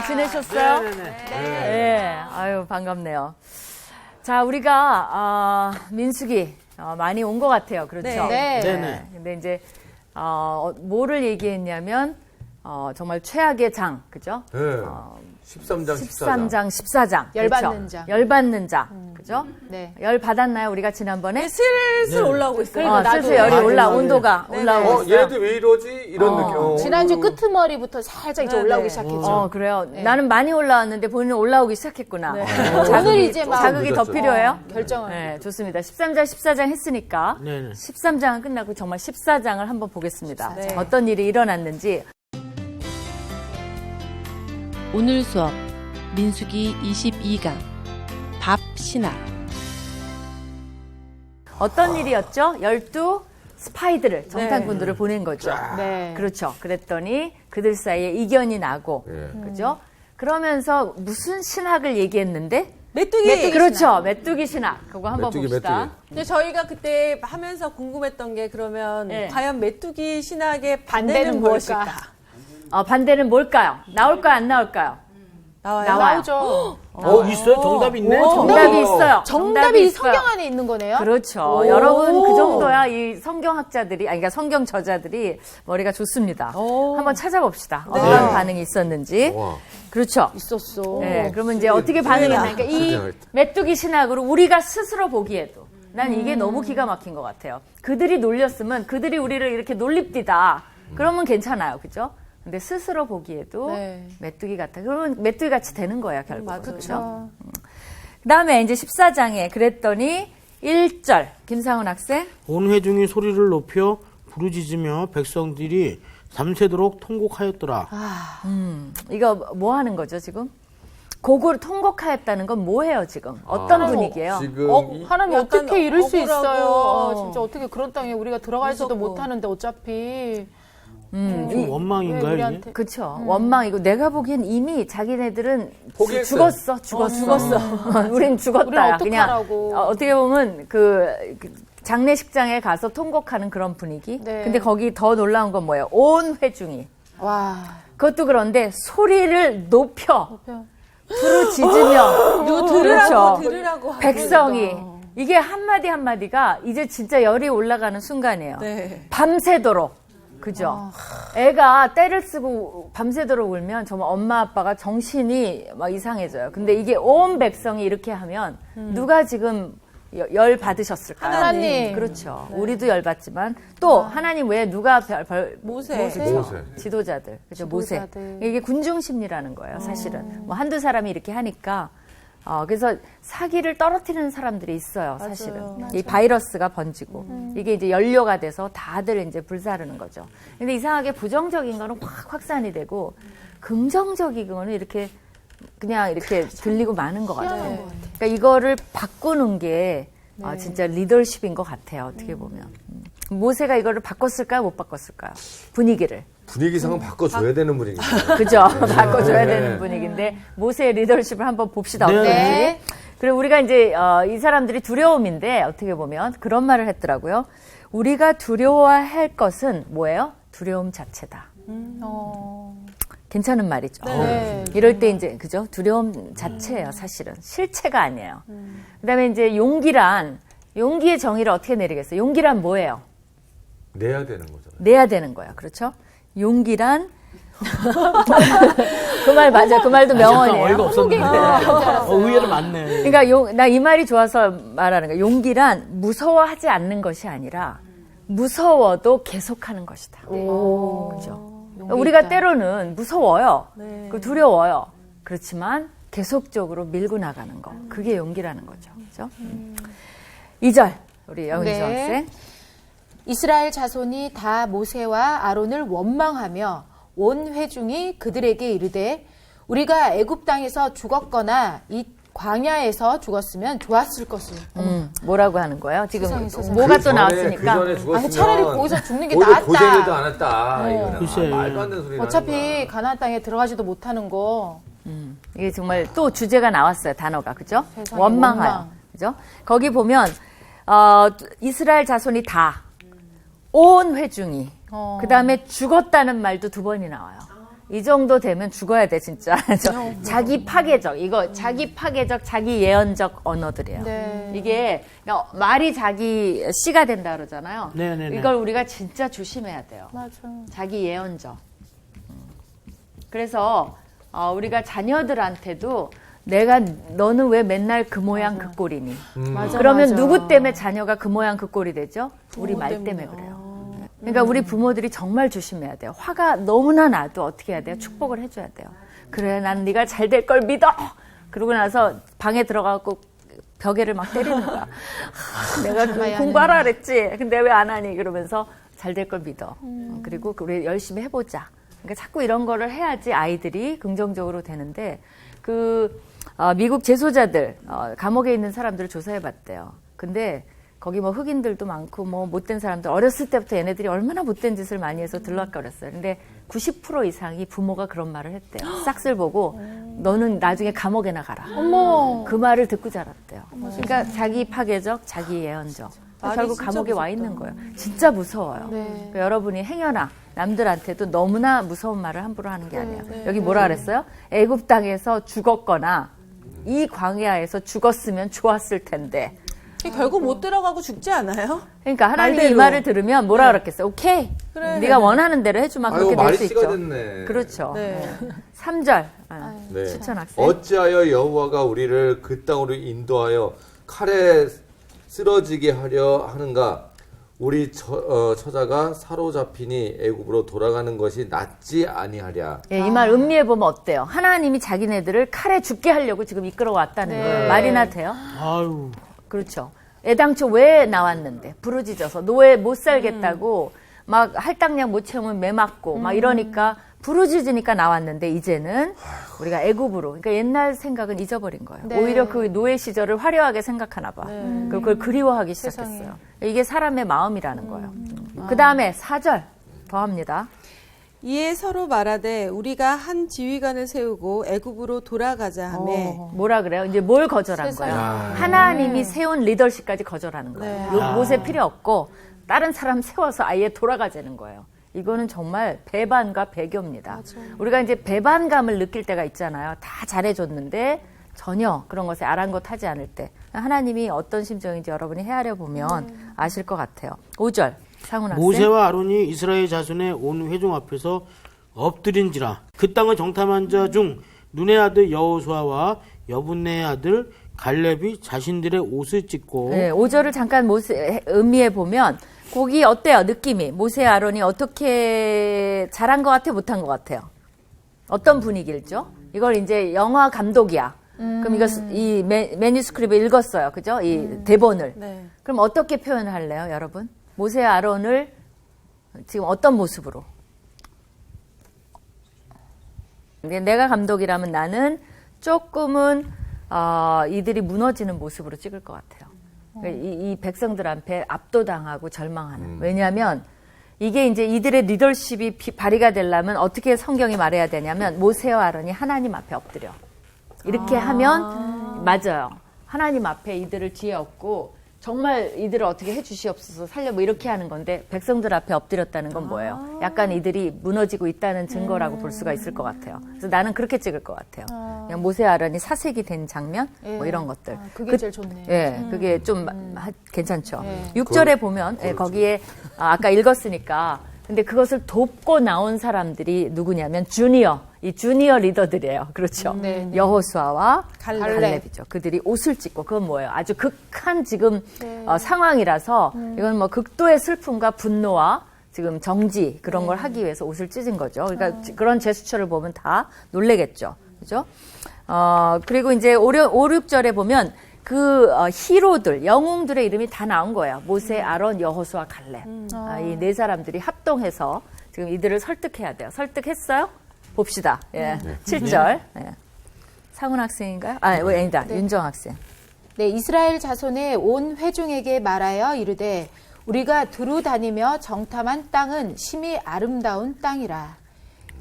지내셨어요? 네. 아유, 반갑네요. 자, 우리가, 민숙이, 많이 온 것 같아요. 그렇죠? 네. 근데 이제, 뭐를 얘기했냐면, 정말 최악의 장, 그죠? 네. 13장, 13장, 14장. 열받는 그렇죠? 장. 열받는 장. 그죠? 네. 열 받았나요? 우리가 지난번에? 슬슬 올라오고 있어요. 슬슬 열이 온도가 올라오고 있어요. 얘네들 왜 이러지? 이런 느낌. 지난주 끄트머리부터 살짝 이제 올라오기 시작했죠. 그래요. 나는 많이 올라왔는데 본인은 올라오기 시작했구나. 오늘 이제 막 자극이 더 필요해요? 결정을. 네, 좋습니다. 13장, 14장 했으니까 네네. 13장은 끝나고 정말 14장을 한번 보겠습니다. 네. 자, 어떤 일이 일어났는지. 오늘 수업 민수기 22강 밥 신학. 어떤 일이었죠? 12 스파이들을, 정탐꾼들을 보낸 거죠. 네. 그렇죠. 그랬더니 그들 사이에 이견이 나고, 그죠? 그러면서 무슨 신학을 얘기했는데? 메뚜기. 그렇죠. 메뚜기 신학. 그거 한번 메뚜기, 봅시다. 메뚜기. 근데 저희가 그때 하면서 궁금했던 게 그러면 네. 과연 메뚜기 신학의 반대는 반대는 무엇일까? 반대는 뭘까요? 나올까요? 안 나올까요? 나와요. 나와요. 나오죠. 있어요? 정답이 있네? 정답이 있어요. 정답이 있어요. 성경 안에 있는 거네요? 그렇죠. 여러분 그 정도야 이 성경학자들이, 그러니까 성경 저자들이 머리가 좋습니다. 한번 찾아봅시다. 어떤 반응이 있었는지. 와. 그렇죠. 있었어. 네, 그러면 이제 어떻게 반응했나? 그러니까 이 메뚜기 신학으로 우리가 스스로 보기에도 난 이게 너무 기가 막힌 것 같아요. 그들이 놀렸으면 그들이 우리를 이렇게 놀립디다. 그러면 괜찮아요, 그죠? 근데 스스로 보기에도 네. 메뚜기 같아. 그러면 메뚜기 같이 되는 거야, 결국. 맞아. 그렇죠? 그다음에 이제 14장에 그랬더니 1절 김상훈 학생. 온 회중이 소리를 높여 부르짖으며 백성들이 밤새도록 통곡하였더라. 이거 뭐 하는 거죠, 지금? 곡을 통곡하였다는 건 뭐예요, 지금? 어떤 분위기예요? 지금 하나님 약간 어떻게 이럴 수 억울하고, 있어요? 진짜 어떻게 그런 땅에 우리가 들어가지도 무섭고. 못하는데 어차피. 좀 원망인가요, 이게? 우리한테. 그쵸. 원망이고, 내가 보기엔 이미 자기네들은 포기했어요. 죽었어. 우린 죽었다. 우린 어떡하라고. 그냥, 어떻게 보면 그 장례식장에 가서 통곡하는 그런 분위기. 네. 근데 거기 더 놀라운 건 뭐예요? 온 회중이. 와. 그것도 그런데 소리를 높여 부르짖으며 들으라고 그렇죠. 들으라고 백성이 이게 한마디 한마디가 이제 진짜 열이 올라가는 순간이에요. 네. 밤새도록. 그죠? 애가 때를 쓰고 밤새도록 울면 정말 엄마 아빠가 정신이 막 이상해져요. 근데 이게 온 백성이 이렇게 하면 누가 지금 열 받으셨을까요? 하나님. 그렇죠. 우리도 열 받지만 또 하나님 외에 누가 모세. 지도자들. 그죠? 모세. 지도자들. 이게 군중 심리라는 거예요, 사실은. 뭐 한두 사람이 이렇게 하니까. 그래서 사기를 떨어뜨리는 사람들이 있어요, 사실은. 이 바이러스가 번지고. 이게 이제 연료가 돼서 다들 이제 불사르는 거죠. 근데 이상하게 부정적인 거는 확 확산이 되고, 긍정적인 거는 이렇게 그냥 이렇게 들리고 마는 것 같아요. 그러니까 이거를 바꾸는 게 진짜 리더십인 것 같아요, 어떻게 보면. 모세가 이거를 바꿨을까요, 못 바꿨을까요? 분위기상은 바꿔줘야 되는 분위기죠. 그죠? 바꿔줘야 되는 분위기인데, 모세의 리더십을 한번 봅시다. 네. 어떤지. 네. 그리고 우리가 이제, 이 사람들이 두려움인데, 어떻게 보면 그런 말을 했더라고요. 우리가 두려워할 것은 뭐예요? 두려움 자체다. 괜찮은 말이죠. 네. 이럴 때 이제, 그죠? 두려움 자체예요, 사실은. 실체가 아니에요. 그 다음에 이제 용기의 정의를 어떻게 내리겠어요? 용기란 뭐예요? 내야 되는 거잖아요. 내야 되는 거야. 그렇죠? 용기란 그 말 맞아. 그 말도 명언이에요. 어이가 없었는데. 의외로 맞네. 그러니까 나 이 말이 좋아서 말하는 거야. 용기란 무서워하지 않는 것이 아니라 무서워도 계속하는 것이다. 그죠? 우리가 때로는 무서워요. 그 두려워요. 그렇지만 계속적으로 밀고 나가는 거. 그게 용기라는 거죠. 그죠? 2절. 우리 영은정 네. 학생. 이스라엘 자손이 다 모세와 아론을 원망하며 온 회중이 그들에게 이르되 우리가 애굽 땅에서 죽었거나 이 광야에서 죽었으면 좋았을 것을. 뭐라고 하는 거예요? 지금 세상에. 뭐가 그 또 전에, 나왔으니까. 그 전에 죽었으면 차라리 거기서 죽는 게 오히려 나았다. 고생해도 안 했다. 이거는. 글쎄. 말도 안 되는 소리. 어차피 가나안 땅에 들어가지도 못하는 거. 이게 정말 또 주제가 나왔어요, 단어가. 그죠? 세상에, 원망하여. 원망. 그죠? 거기 보면, 이스라엘 자손이 다, 온 회중이, 그 다음에 죽었다는 말도 두 번이 나와요. 이 정도 되면 죽어야 돼 진짜. 자기 파괴적 이거 자기 파괴적 자기 예언적 언어들이에요. 네. 이게 그러니까 말이 자기 씨가 된다 그러잖아요. 네네네. 이걸 우리가 진짜 조심해야 돼요. 맞아. 자기 예언적. 그래서 우리가 자녀들한테도 내가 너는 왜 맨날 그 모양 그 꼴이니? 맞아, 그러면 맞아. 누구 때문에 자녀가 그 모양 그 꼴이 되죠? 우리 말 때문에 그래요. 그러니까 우리 부모들이 정말 조심해야 돼요. 화가 너무나 나도 어떻게 해야 돼요? 축복을 해줘야 돼요. 그래, 난 네가 잘 될 걸 믿어. 그러고 나서 방에 들어가고 벽에를 막 때리는 거야. 내가 공부하라 그랬지. 근데 왜 안 하니? 그러면서 잘 될 걸 믿어. 그리고 우리 열심히 해보자. 그러니까 자꾸 이런 거를 해야지 아이들이 긍정적으로 되는데 미국 재소자들 감옥에 있는 사람들을 조사해봤대요. 근데 거기 뭐 흑인들도 많고 뭐 못된 사람들 어렸을 때부터 얘네들이 얼마나 못된 짓을 많이 해서 들락거렸어요. 근데 90% 이상이 부모가 그런 말을 했대요. 싹쓸 보고 너는 나중에 감옥에 나가라. 어머. 그 말을 듣고 자랐대요. 그러니까 자기 파괴적, 자기 예언적. 결국 감옥에 와 있는 거예요. 진짜 무서워요. 네. 그러니까 여러분이 행여나 남들한테도 너무나 무서운 말을 함부로 하는 게 아니에요. 여기 뭐라 그랬어요? 애굽 땅에서 죽었거나 이 광야에서 죽었으면 좋았을 텐데. 결국 못 들어가고 죽지 않아요? 그러니까 하나님이 이 말대로. 말을 들으면 뭐라 그랬겠어요? 오케이. 그래. 네가 원하는 대로 해주면 아이고, 그렇게 될 말이 수 씨가 있죠. 됐네. 그렇죠. 네. 3절. 네. 추천 학생. 어찌하여 여호와가 우리를 그 땅으로 인도하여 칼에 쓰러지게 하려 하는가? 우리 처자가 사로잡히니 애굽으로 돌아가는 것이 낫지 아니하랴. 예, 이 말 음미해 보면 어때요? 하나님이 자기네들을 칼에 죽게 하려고 지금 이끌어 왔다는 거예요. 말이나 돼요? 아유. 그렇죠. 애당초 왜 나왔는데 부르짖어서 노예 못 살겠다고 막 할당량 못 채우면 매 맞고 막 이러니까 부르짖으니까 나왔는데 이제는 우리가 애굽으로 그러니까 옛날 생각은 잊어버린 거예요. 네. 오히려 그 노예 시절을 화려하게 생각하나 봐. 그리고 그걸 그리워하기 시작했어요. 이게 사람의 마음이라는 거예요. 그 다음에 4절 더 합니다. 이에 서로 말하되 우리가 한 지휘관을 세우고 애굽으로 돌아가자 하매 뭐라 그래요? 이제 뭘 거절한 거예요? 하나님이 세운 리더십까지 거절하는 거예요. 모세 필요 없고 다른 사람 세워서 아예 돌아가자는 거예요. 이거는 정말 배반과 배교입니다. 우리가 이제 배반감을 느낄 때가 있잖아요. 다 잘해줬는데 전혀 그런 것에 아랑곳하지 않을 때 하나님이 어떤 심정인지 여러분이 헤아려 보면 아실 것 같아요. 5절 상훈 학생. 모세와 아론이 이스라엘 자손의 온 회중 앞에서 엎드린지라 그 땅을 정탐한 자 중 눈의 아들 여호수아와 여분네의 아들 갈렙이 자신들의 옷을 찢고 네, 5절을 잠깐 음미해 보면 거기 어때요? 느낌이 모세 아론이 어떻게 잘한 것 같아 못한 것 같아요? 어떤 분위기일죠? 이걸 이제 영화 감독이야. 그럼 이거 이 매뉴스크립트 읽었어요, 그죠? 이 대본을. 네. 그럼 어떻게 표현을 할래요, 여러분? 모세 아론을 지금 어떤 모습으로? 내가 감독이라면 나는 조금은 이들이 무너지는 모습으로 찍을 것 같아요. 이 백성들한테 압도당하고 절망하는. 왜냐하면 이게 이제 이들의 리더십이 발휘가 되려면 어떻게 성경이 말해야 되냐면 모세와 아론이 하나님 앞에 엎드려. 이렇게 하면 맞아요. 하나님 앞에 이들을 뒤에 엎고 정말 이들을 어떻게 해주시옵소서 살려 뭐 이렇게 하는 건데 백성들 앞에 엎드렸다는 건 뭐예요? 약간 이들이 무너지고 있다는 증거라고 볼 수가 있을 것 같아요. 그래서 나는 그렇게 찍을 것 같아요. 그냥 모세 아론이 사색이 된 장면 뭐 이런 것들. 그게 제일 좋네요. 예, 그게 좀 괜찮죠. 6절에 보면 거기에 아까 읽었으니까 근데 그것을 돕고 나온 사람들이 누구냐면 이 주니어 리더들이에요. 그렇죠. 네. 여호수아와 갈렙. 갈렙이죠. 그들이 옷을 찢고 그건 뭐예요? 아주 극한 지금 상황이라서 이건 뭐 극도의 슬픔과 분노와 지금 정지 그런 걸 하기 위해서 옷을 찢은 거죠. 그러니까 그런 제스처를 보면 다 놀래겠죠. 그죠? 그리고 이제 5, 6절에 보면 히로들, 영웅들의 이름이 다 나온 거예요. 모세, 아론, 여호수아, 갈렙. 이 네 사람들이 합동해서 지금 이들을 설득해야 돼요. 설득했어요? 봅시다. 예. 7절. 예. 상훈 학생인가요? 아니다. 윤정 학생. 네, 이스라엘 자손의 온 회중에게 말하여 이르되 우리가 두루 다니며 정탐한 땅은 심히 아름다운 땅이라.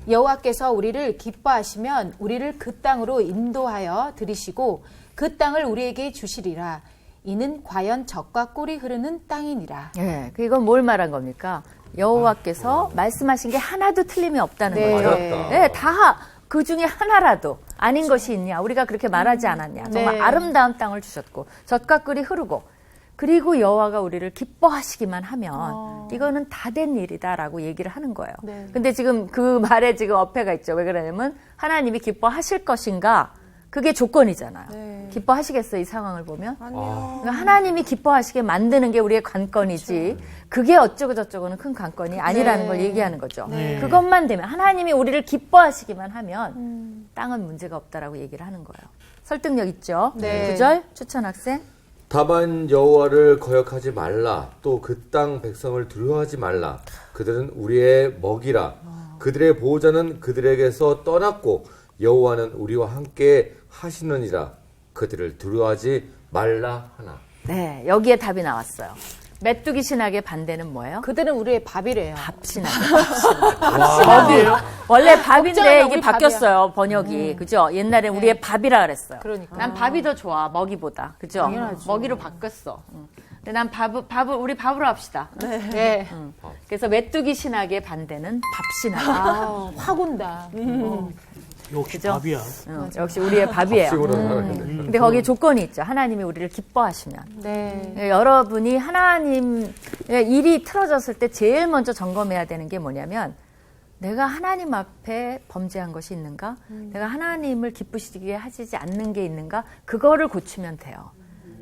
여호와께서 우리를 기뻐하시면 우리를 그 땅으로 인도하여 들이시고 그 땅을 우리에게 주시리라. 이는 과연 젖과 꿀이 흐르는 땅이니라. 예. 이건 뭘 말한 겁니까? 여호와께서 말씀하신 게 하나도 틀림이 없다는 네. 거죠. 맞았다. 네, 다 그 중에 하나라도 아닌 것이 있냐? 우리가 그렇게 말하지 않았냐? 정말 네. 아름다운 땅을 주셨고 젖과 꿀이 흐르고 그리고 여호와가 우리를 기뻐하시기만 하면 이거는 다 된 일이다라고 얘기를 하는 거예요. 네. 근데 지금 그 말에 지금 어폐가 있죠. 왜 그러냐면 하나님이 기뻐하실 것인가? 그게 조건이잖아요. 네. 기뻐하시겠어요? 이 상황을 보면? 아니요. 그러니까 하나님이 기뻐하시게 만드는 게 우리의 관건이지 그게 어쩌고 저쩌고는 큰 관건이 아니라는 네. 걸 얘기하는 거죠. 네. 그것만 되면 하나님이 우리를 기뻐하시기만 하면 땅은 문제가 없다라고 얘기를 하는 거예요. 설득력 있죠? 네. 9절 추천 학생. 다만 여호와를 거역하지 말라. 또 그 땅 백성을 두려워하지 말라. 그들은 우리의 먹이라. 그들의 보호자는 그들에게서 떠났고 여호와는 우리와 함께 하시느니라. 그들을 두려워하지 말라 하나. 네, 여기에 답이 나왔어요. 메뚜기 신학의 반대는 뭐예요? 그들은 우리의 밥이래요. 밥 신학. 원래 밥인데 걱정하면 이게 우리 바뀌었어요, 번역이. 그죠? 옛날에 우리의 밥이라 그랬어요. 그러니까. 난 밥이 더 좋아, 먹이보다. 그죠? 당연하죠. 먹이로 바뀌었어. 근데 난 우리 밥으로 합시다. 네. 그래서 메뚜기 신학의 반대는 밥 신학. 아, 확 온다. 역시 그죠? 밥이야. 역시 우리의 밥이에요. 밥식으로 살아야 돼. 근데 거기에 조건이 있죠. 하나님이 우리를 기뻐하시면. 네. 여러분이 하나님 일이 틀어졌을 때 제일 먼저 점검해야 되는 게 뭐냐면 내가 하나님 앞에 범죄한 것이 있는가? 내가 하나님을 기쁘시게 하시지 않는 게 있는가? 그거를 고치면 돼요.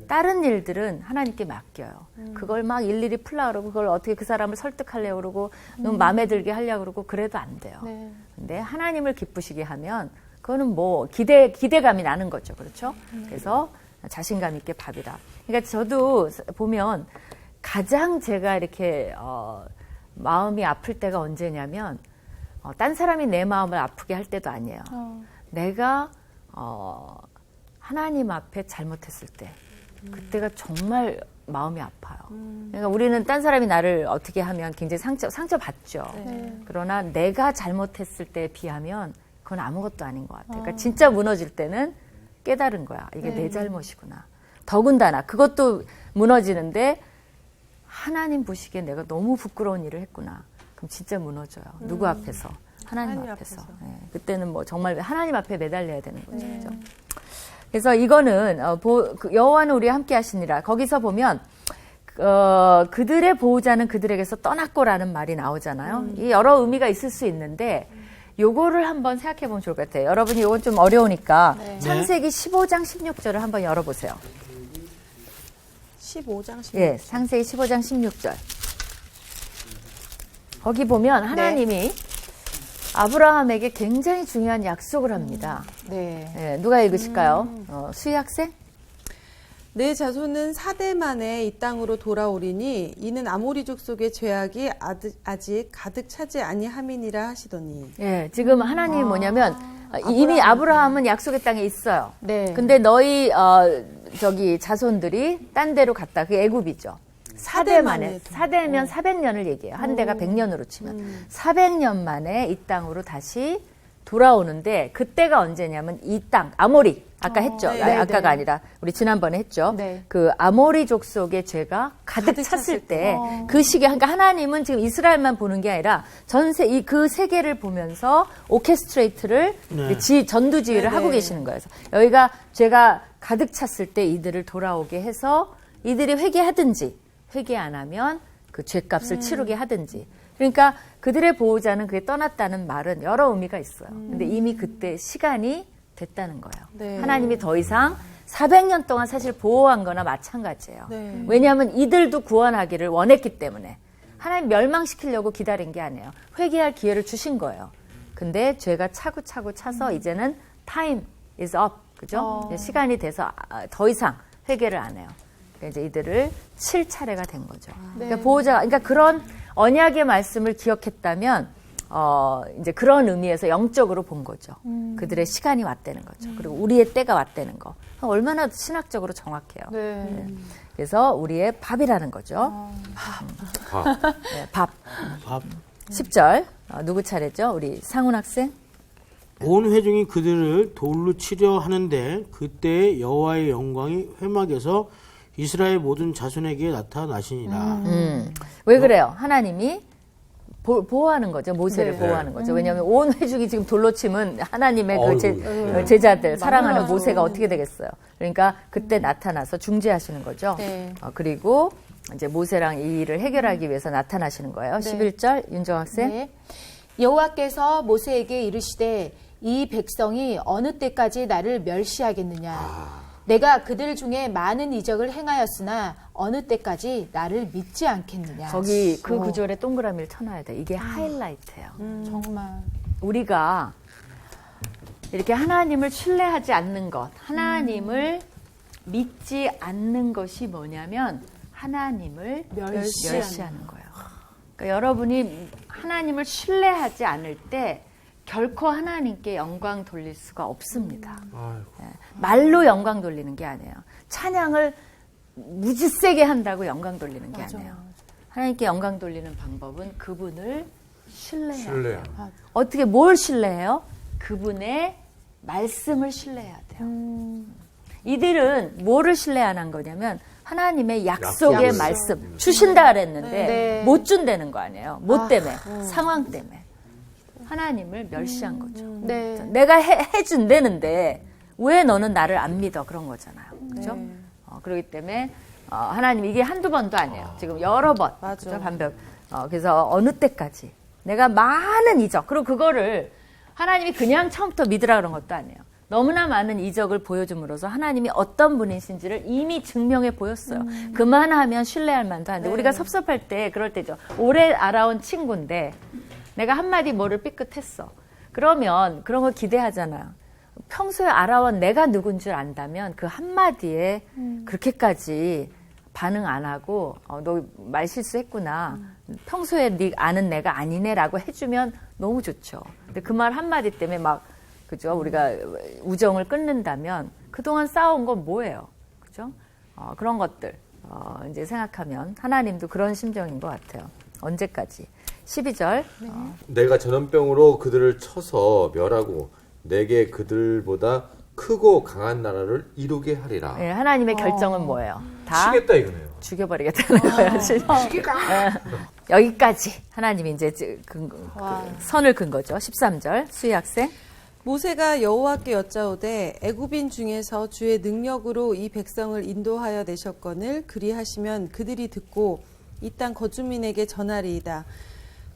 다른 일들은 하나님께 맡겨요. 그걸 막 일일이 풀라 그러고 그걸 어떻게 그 사람을 설득하려고 그러고 너무 마음에 들게 하려고 그러고 그래도 안 돼요. 네. 근데 하나님을 기쁘시게 하면 그거는 뭐 기대감이 나는 거죠. 그렇죠? 그래서 자신감 있게 밥이다. 그러니까 저도 보면 가장 제가 이렇게 마음이 아플 때가 언제냐면 딴 사람이 내 마음을 아프게 할 때도 아니에요. 내가 하나님 앞에 잘못했을 때 그때가 정말 마음이 아파요. 그러니까 우리는 딴 사람이 나를 어떻게 하면 굉장히 상처받죠. 그러나 내가 잘못했을 때에 비하면 그건 아무것도 아닌 것 같아요. 그러니까 진짜 무너질 때는 깨달은 거야. 이게 내 잘못이구나. 더군다나 그것도 무너지는데 하나님 보시기에 내가 너무 부끄러운 일을 했구나. 그럼 진짜 무너져요. 누구 앞에서? 하나님 앞에서. 네. 그때는 뭐 정말 하나님 앞에 매달려야 되는 거죠. 그죠? 그래서 이거는 여호와는 우리와 함께 하시니라. 거기서 보면 그들의 보호자는 그들에게서 떠났고라는 말이 나오잖아요. 이 여러 의미가 있을 수 있는데 요거를 한번 생각해 보면 좋을 것 같아요. 여러분이 요건 좀 어려우니까 창세기 15장 16절을 한번 열어보세요. 15장 16절. 예, 창세기 15장 16절. 거기 보면 하나님이 아브라함에게 굉장히 중요한 약속을 합니다. 네. 예, 누가 읽으실까요? 수희 학생? 내 자손은 4대 만에 이 땅으로 돌아오리니 이는 아모리족 속의 죄악이 아직 가득 차지 아니함이니라 하시더니. 예, 지금 하나님이 뭐냐면 이미 아브라함은 약속의 땅에 있어요. 네. 근데 너희 자손들이 딴 데로 갔다. 그게 애굽이죠. 4대 만에. 4대면 400년을 얘기해요. 한 대가 100년으로 치면. 400년 만에 이 땅으로 다시 돌아오는데 그때가 언제냐면 이 땅 아모리 아까 했죠. 네, 아까가 네. 아니라 우리 지난번에 했죠. 네. 그 아모리족 속의 죄가 가득 찼을 때 그 시기에 그러니까 하나님은 지금 이스라엘만 보는 게 아니라 전세 그 세계를 보면서 오케스트레이트를 전두지휘를 하고 계시는 거예요. 그래서 여기가 죄가 가득 찼을 때 이들을 돌아오게 해서 이들이 회개하든지 회개 안 하면 그 죄값을 치르게 하든지. 그러니까 그들의 보호자는 그게 떠났다는 말은 여러 의미가 있어요. 근데 이미 그때 시간이 됐다는 거예요. 네. 하나님이 더 이상 400년 동안 사실 보호한 거나 마찬가지예요. 네. 왜냐하면 이들도 구원하기를 원했기 때문에 하나님 멸망시키려고 기다린 게 아니에요. 회개할 기회를 주신 거예요. 근데 죄가 차고 차서 이제는 time is up. 그죠? 이제 시간이 돼서 더 이상 회개를 안 해요. 그러니까 이제 이들을 칠 차례가 된 거죠. 그러니까 보호자가, 그러니까 그런 언약의 말씀을 기억했다면, 이제 그런 의미에서 영적으로 본 거죠. 그들의 시간이 왔다는 거죠. 그리고 우리의 때가 왔다는 거. 얼마나 신학적으로 정확해요. 네. 그래서 우리의 밥이라는 거죠. 네, 밥. 10절. 누구 차례죠? 우리 상훈 학생. 온 회중이 그들을 돌로 치려 하는데 그때 여호와의 영광이 회막에서 이스라엘 모든 자손에게 나타나시니라. 왜 그래요? 하나님이 보호하는 거죠. 모세를 네. 보호하는 거죠. 왜냐하면 온 회중이 지금 돌로 치면 하나님의 그 어이구. 제자들, 사랑하는 맞아요. 모세가 어떻게 되겠어요. 그러니까 그때 나타나서 중재하시는 거죠. 네. 그리고 이제 모세랑 이 일을 해결하기 위해서 나타나시는 거예요. 네. 11절 윤정 학생. 네. 여호와께서 모세에게 이르시되 이 백성이 어느 때까지 나를 멸시하겠느냐. 내가 그들 중에 많은 이적을 행하였으나 어느 때까지 나를 믿지 않겠느냐. 거기 그 구절에 동그라미를 쳐놔야 돼. 이게 하이라이트예요. 정말. 우리가 이렇게 하나님을 신뢰하지 않는 것, 하나님을 믿지 않는 것이 뭐냐면 하나님을 멸시하는 거예요. 그러니까 여러분이 하나님을 신뢰하지 않을 때 결코 하나님께 영광 돌릴 수가 없습니다. 예, 말로 영광 돌리는 게 아니에요. 찬양을 무지 세게 한다고 영광 돌리는 게 아니에요. 하나님께 영광 돌리는 방법은 그분을 신뢰해야 돼요. 어떻게 뭘 신뢰해요? 그분의 말씀을 신뢰해야 돼요. 이들은 뭐를 신뢰 안 한 거냐면 하나님의 약속의 약속을. 말씀 주신다 그랬는데 네. 못 준다는 거 아니에요. 뭐 때문에? 상황 때문에. 하나님을 멸시한 거죠. 네. 내가 해준다는데 왜 너는 나를 안 믿어? 그런 거잖아요. 그렇죠? 그렇기 때문에 하나님 이게 한두 번도 아니에요. 지금 여러 번. 맞아. 그렇죠? 반복. 그래서 어느 때까지 내가 많은 이적 그리고 그거를 하나님이 그냥 처음부터 믿으라 그런 것도 아니에요. 너무나 많은 이적을 보여줌으로써 하나님이 어떤 분이신지를 이미 증명해 보였어요. 그만하면 신뢰할 만도 한데 우리가 섭섭할 때 그럴 때죠. 오래 알아온 친구인데 내가 한마디 뭐를 삐끗했어. 그러면 그런 걸 기대하잖아요. 평소에 알아온 내가 누군 줄 안다면 그 한마디에 그렇게까지 반응 안 하고 너 말 실수했구나. 평소에 네 아는 내가 아니네라고 해주면 너무 좋죠. 근데 그 말 한마디 때문에 막 그죠? 우리가 우정을 끊는다면 그동안 싸운 건 뭐예요? 그죠? 그런 것들 이제 생각하면 하나님도 그런 심정인 것 같아요. 언제까지? 12절. 내가 전염병으로 그들을 쳐서 멸하고 내게 그들보다 크고 강한 나라를 이루게 하리라. 예, 하나님의 결정은 뭐예요? 다 치겠다 이거네요. 죽여버리겠다는 거예요. 여기까지 하나님이 이제 선을 긋은 거죠. 13절. 수희 학생. 모세가 여호와께 여짜오되 애굽인 중에서 주의 능력으로 이 백성을 인도하여 내셨거늘 그리하시면 그들이 듣고 이 땅 거주민에게 전하리이다.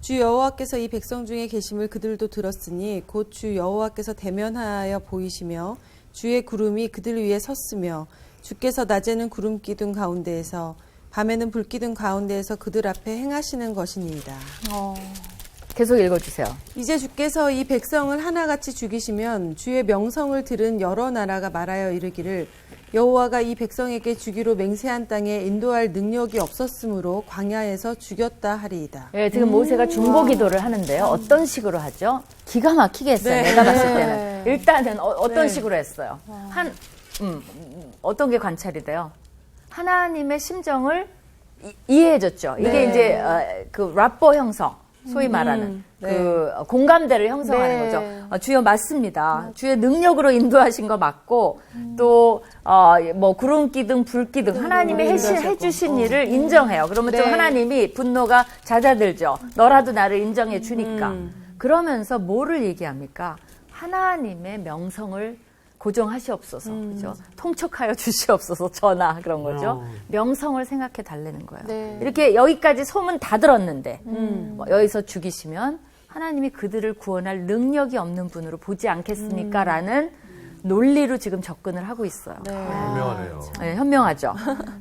주 여호와께서 이 백성 중에 계심을 그들도 들었으니 곧 주 여호와께서 대면하여 보이시며 주의 구름이 그들 위에 섰으며 주께서 낮에는 구름 기둥 가운데에서 밤에는 불 기둥 가운데에서 그들 앞에 행하시는 것이니이다. 계속 읽어주세요. 이제 주께서 이 백성을 하나같이 죽이시면 주의 명성을 들은 여러 나라가 말하여 이르기를 여호와가 이 백성에게 주기로 맹세한 땅에 인도할 능력이 없었으므로 광야에서 죽였다 하리이다. 예, 지금 모세가 중보기도를 하는데요. 어떤 식으로 하죠? 기가 막히게 했어요. 내가 봤을 때는. 일단은 어떤 식으로 했어요? 어떤 게 관찰이 돼요? 하나님의 심정을 이해해줬죠. 이게 이제 그 라포 형성. 소위 말하는 그 공감대를 형성하는 거죠. 주여 맞습니다. 주의 능력으로 인도하신 거 맞고 또 뭐 구름 기둥 불 기둥 하나님이 해주신 일을 인정해요. 그러면 좀 하나님이 분노가 잦아들죠. 너라도 나를 인정해 주니까. 그러면서 뭐를 얘기합니까? 하나님의 명성을 고정하시옵소서. 그죠? 통촉하여 주시옵소서. 전하 그런 거죠. 명성을 생각해 달라는 거예요. 네. 이렇게 여기까지 소문 다 들었는데 뭐 여기서 죽이시면 하나님이 그들을 구원할 능력이 없는 분으로 보지 않겠습니까? 라는 논리로 지금 접근을 하고 있어요. 현명하네요. 네, 현명하죠.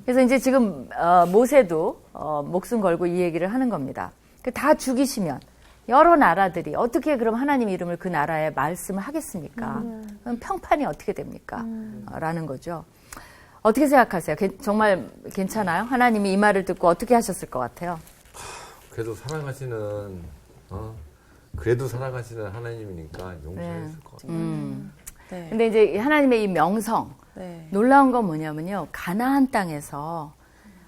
그래서 이제 지금 모세도 목숨 걸고 이 얘기를 하는 겁니다. 다 죽이시면 여러 나라들이 어떻게 그럼 하나님 이름을 그 나라에 말씀을 하겠습니까? 그럼 평판이 어떻게 됩니까? 라는 거죠. 어떻게 생각하세요? 정말 괜찮아요? 하나님이 이 말을 듣고 어떻게 하셨을 것 같아요? 그래도 사랑하시는 하나님이니까 용서했을 것 같아요. 근데 이제 하나님의 이 명성, 놀라운 건 뭐냐면요. 가나안 땅에서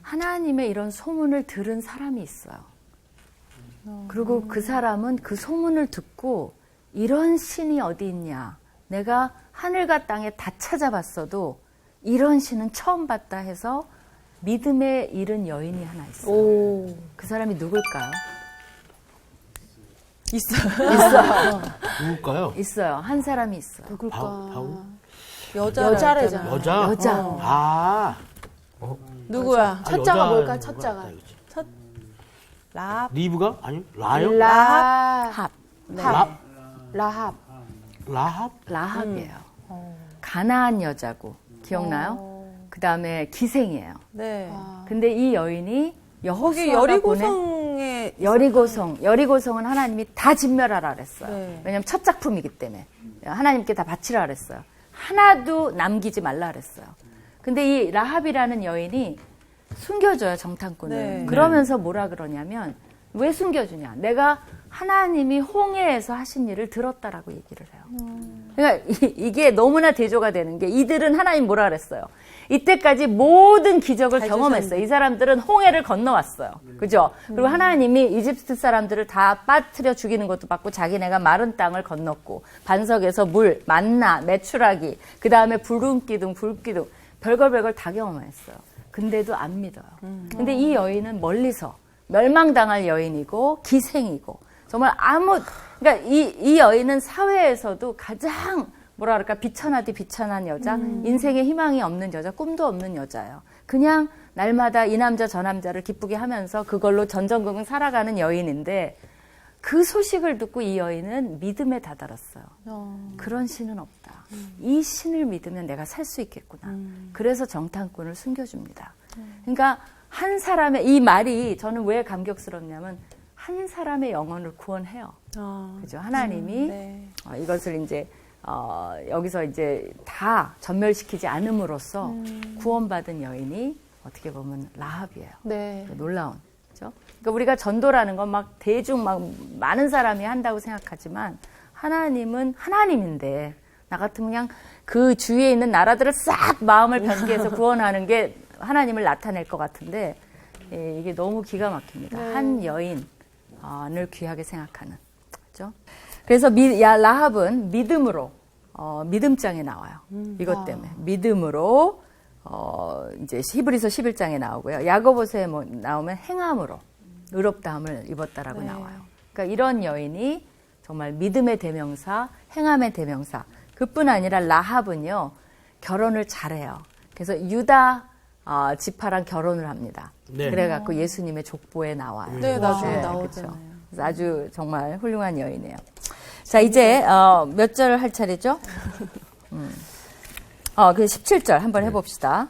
하나님의 이런 소문을 들은 사람이 있어요. 그리고 그 사람은 그 소문을 듣고 이런 신이 어디 있냐. 내가 하늘과 땅에 다 찾아봤어도 이런 신은 처음 봤다 해서 믿음에 이른 여인이 하나 있어요. 그 사람이 누굴까요? 있어요. 누굴까요? 있어요. 한 사람이 있어요. 바울? 여자래잖아. 여자? 여자. 아. 누구야? 첫자가 여자 뭘까? 누가 첫자가. 있다 이거지. 랍. 리브가? 아니, 라요? 라합. 라, 라합? 라합이에요. 가나안 여자고 기억나요? 그 다음에 기생이에요. 네. 근데 이 여인이 거기 여호수아가 보낸 여리고성에 여리고성은 하나님이 다 진멸하라 그랬어요. 네. 왜냐하면 첫 작품이기 때문에 하나님께 다 바치라 그랬어요. 하나도 남기지 말라 그랬어요. 근데 이 라합이라는 여인이 숨겨줘요, 정탐꾼을. 네. 그러면서 뭐라 그러냐면 왜 숨겨주냐? 내가 하나님이 홍해에서 하신 일을 들었다라고 얘기를 해요. 그러니까 이게 너무나 대조가 되는 게 이들은 하나님 뭐라 그랬어요? 이때까지 모든 기적을 경험했어요. 이 사람들은 홍해를 건너왔어요. 그죠? 그리고 하나님이 이집트 사람들을 다 빠뜨려 죽이는 것도 받고 자기네가 마른 땅을 건넜고 반석에서 물, 만나, 메추라기, 그 다음에 불기둥, 불기둥 별걸 다 경험했어요. 근데도 안 믿어요. 근데 이 여인은 멀리서 멸망당할 여인이고 기생이고 정말 그러니까 이 여인은 사회에서도 가장 뭐라 그럴까 비천하디 비천한 여자, 인생에 희망이 없는 여자, 꿈도 없는 여자예요. 그냥 날마다 이 남자 저 남자를 기쁘게 하면서 그걸로 전전긍긍 살아가는 여인인데 그 소식을 듣고 이 여인은 믿음에 다다랐어요. 그런 신은 없다. 이 신을 믿으면 내가 살 수 있겠구나. 그래서 정탐꾼을 숨겨줍니다. 그러니까 한 사람의 이 말이 저는 왜 감격스럽냐면 한 사람의 영혼을 구원해요. 그죠? 하나님이 네. 이것을 이제 여기서 이제 다 전멸시키지 않음으로써 구원받은 여인이 어떻게 보면 라합이에요. 네. 놀라운. 그죠? 그러니까 우리가 전도라는 건 막 대중 막 많은 사람이 한다고 생각하지만 하나님은 하나님인데 나 같으면 그냥 그 주위에 있는 나라들을 싹 마음을 변개해서 구원하는 게 하나님을 나타낼 것 같은데 이게 너무 기가 막힙니다. 한 여인을 귀하게 생각하는. 그죠? 그래서 라합은 믿음으로 믿음장에 나와요. 이것 때문에 믿음으로 이제 히브리서 11장에 나오고요. 야고보서에 나오면 행함으로 의롭다함을 입었다라고 나와요. 그러니까 이런 여인이 정말 믿음의 대명사, 행함의 대명사. 그뿐 아니라 라합은요 결혼을 잘해요. 그래서 유다 지파랑 결혼을 합니다. 네. 그래갖고 예수님의 족보에 나와요. 네, 나중에 네, 나오잖아요. 그쵸. 그래서 아주 정말 훌륭한 여인이에요. 자, 이제 몇 절을 할 차례죠? 그 17절 한번 해봅시다.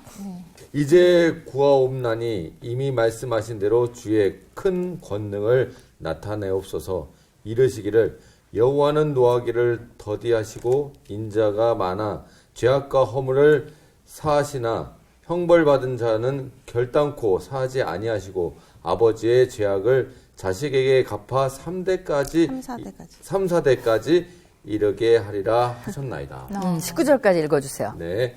이제 구하옵나니 이미 말씀하신 대로 주의 큰 권능을 나타내옵소서. 이르시기를 여호와는 노하기를 더디하시고 인자가 많아 죄악과 허물을 사하시나 형벌받은 자는 결단코 사하지 아니하시고 아버지의 죄악을 자식에게 갚아 3,4대까지 이르게 하리라 하셨나이다. 19절까지 읽어주세요. 네.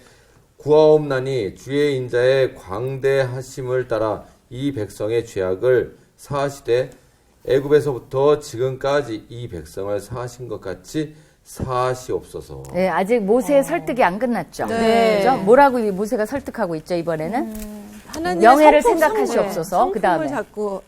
구하옵나니 주의 인자의 광대하심을 따라 이 백성의 죄악을 사하시되 애굽에서부터 지금까지 이 백성을 사하신 것 같이 사하시옵소서. 네, 아직 모세의 설득이 안 끝났죠. 네. 그죠? 뭐라고 모세가 설득하고 있죠, 이번에는? 하나님의 명예를 성품, 생각하시옵소서. 성품을 그다음에. 자꾸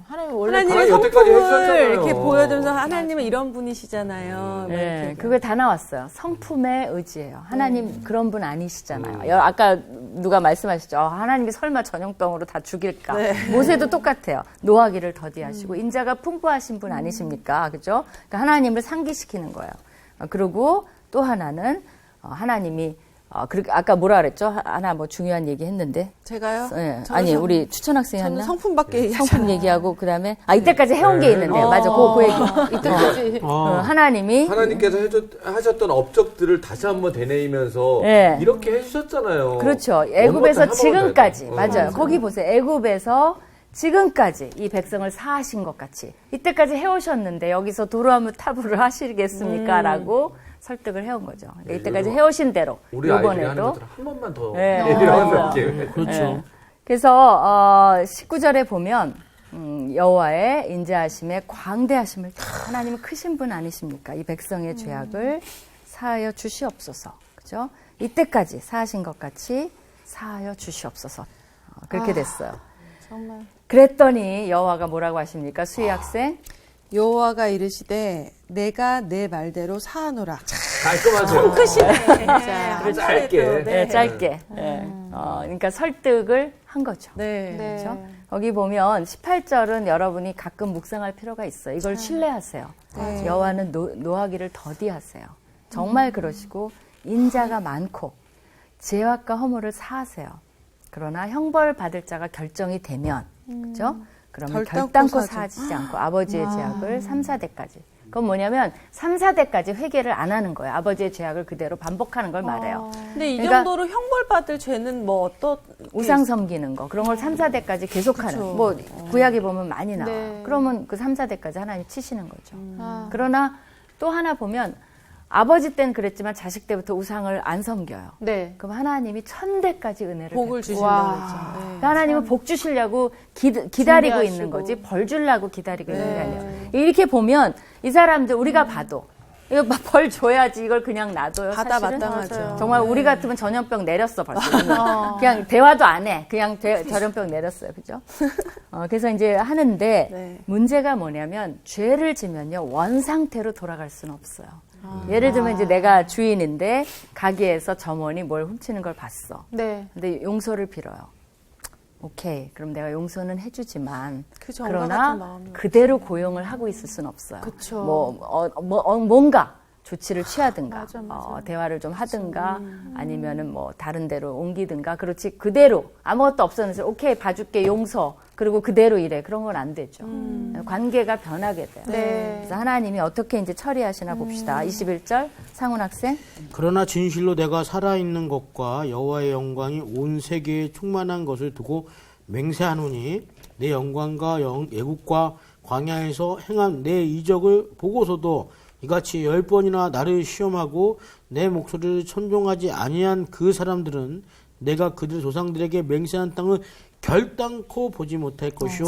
하나님 원래 하나님의 하나님 여태까지 성품을 해주셨잖아요. 이렇게 보여주면서 하나님은 이런 분이시잖아요. 네, 그게 다 나왔어요. 성품의 의지예요. 하나님 그런 분 아니시잖아요. 아까 누가 말씀하셨죠. 하나님이 설마 전염병으로 다 죽일까? 모세도 똑같아요. 노하기를 더디하시고 인자가 풍부하신 분 아니십니까? 그죠? 그러니까 하나님을 상기시키는 거예요. 그리고 또 하나는 하나님이 아까 뭐라 그랬죠? 하나 뭐 중요한 얘기 했는데. 제가요? 네. 저는 아니, 우리 추천 학생이 저는 했나? 성품밖에 얘기하지 성품 얘기하고 그다음에 이때까지 해온 게 있는데요. 맞아. 그 얘기. 이때까지 하나님이 하나님께서 하셨던 업적들을 다시 한번 되뇌이면서 네. 이렇게 해주셨잖아요. 그렇죠. 애굽에서 원버튼 지금까지 한 번만 더 맞아요. 거기 보세요. 애굽에서 지금까지 이 백성을 사하신 것 같이 이때까지 해오셨는데 여기서 도루아무 타부를 하시겠습니까? 라고 설득을 해온 거죠. 그러니까 네, 이때까지 그리고 해오신 대로 우리 아이들이 하는 이번에도 것들을 한 번만 더 네, 이런 맞아요. 느낌. 그렇죠. 그래서 19절에 보면 여호와의 인자하심에 광대하심을 하나님은 크신 분 아니십니까? 이 백성의 죄악을 사하여 주시옵소서. 그죠? 이때까지 사하신 것 같이 사하여 주시옵소서. 그렇게 됐어요. 정말 그랬더니 여호와가 뭐라고 하십니까? 수희 학생? 여호와가 이르시되 내가 내 말대로 사하노라. 깔끔하죠. 자, 짧게. 네, 짧게. 네. 그러니까 설득을 한 거죠. 네. 네. 그렇죠? 거기 보면 18절은 여러분이 가끔 묵상할 필요가 있어요. 이걸 신뢰하세요. 여호와는 노하기를 더디하세요. 정말 그러시고 인자가 많고 죄악과 허물을 사하세요. 그러나 형벌 받을 자가 결정이 되면 그렇죠? 그러면 결단코 사하지 않고 아버지의 죄악을 3, 4대까지. 그건 뭐냐면 3, 4대까지 회개를 안 하는 거예요. 아버지의 죄악을 그대로 반복하는 걸 말해요. 근데 이 그러니까 정도로 형벌받을 죄는 뭐 어떤 우상 섬기는 거 그런 걸 3, 4대까지 계속하는 뭐 구약에 보면 많이 나와요. 네. 그러면 그 3, 4대까지 하나님 치시는 거죠. 아. 그러나 또 하나 보면 아버지 때는 그랬지만 자식 때부터 우상을 안 섬겨요. 네. 그럼 하나님이 1000대까지 은혜를 복을 베푸세요. 주신다고 와. 했죠. 네. 그러니까 하나님은 복 주시려고 기다리고 있는 준비하시고. 거지 벌 주려고 기다리고 있는 게 아니에요. 이렇게 보면 이 사람들 우리가 봐도 이거 막 벌 줘야지 이걸 그냥 놔둬요. 받아 사실은? 마땅하죠. 맞아요. 정말 우리 같으면 전염병 내렸어 벌써. 그냥 대화도 안 해. 그냥 전염병 내렸어요. 그죠? 그래서 이제 하는데 네. 문제가 뭐냐면 죄를 지면요 원상태로 돌아갈 수는 없어요. 예를 들면 이제 내가 주인인데 가게에서 점원이 뭘 훔치는 걸 봤어. 네. 근데 용서를 빌어요. 오케이. 그럼 내가 용서는 해주지만 그 정과 그러나 같은 마음이 그대로 고용을 하고 있을 수는 없어요. 그쵸. 뭔가 조치를 취하든가 맞아, 맞아. 대화를 좀 하든가 아니면은 뭐 다른 데로 옮기든가 그렇지 그대로 아무것도 없었는데 오케이 봐줄게 용서 그리고 그대로 이래 그런 건 안 되죠. 관계가 변하게 돼요. 네. 그래서 하나님이 어떻게 이제 처리하시나 봅시다. 21절 상훈 학생. 그러나 진실로 내가 살아있는 것과 여호와의 영광이 온 세계에 충만한 것을 두고 맹세하노니 내 영광과 애국과 광야에서 행한 내 이적을 보고서도 이같이 10번이나 나를 시험하고 내 목소리를 천종하지 아니한 그 사람들은 내가 그들 조상들에게 맹세한 땅을 결단코 보지 못할 것이요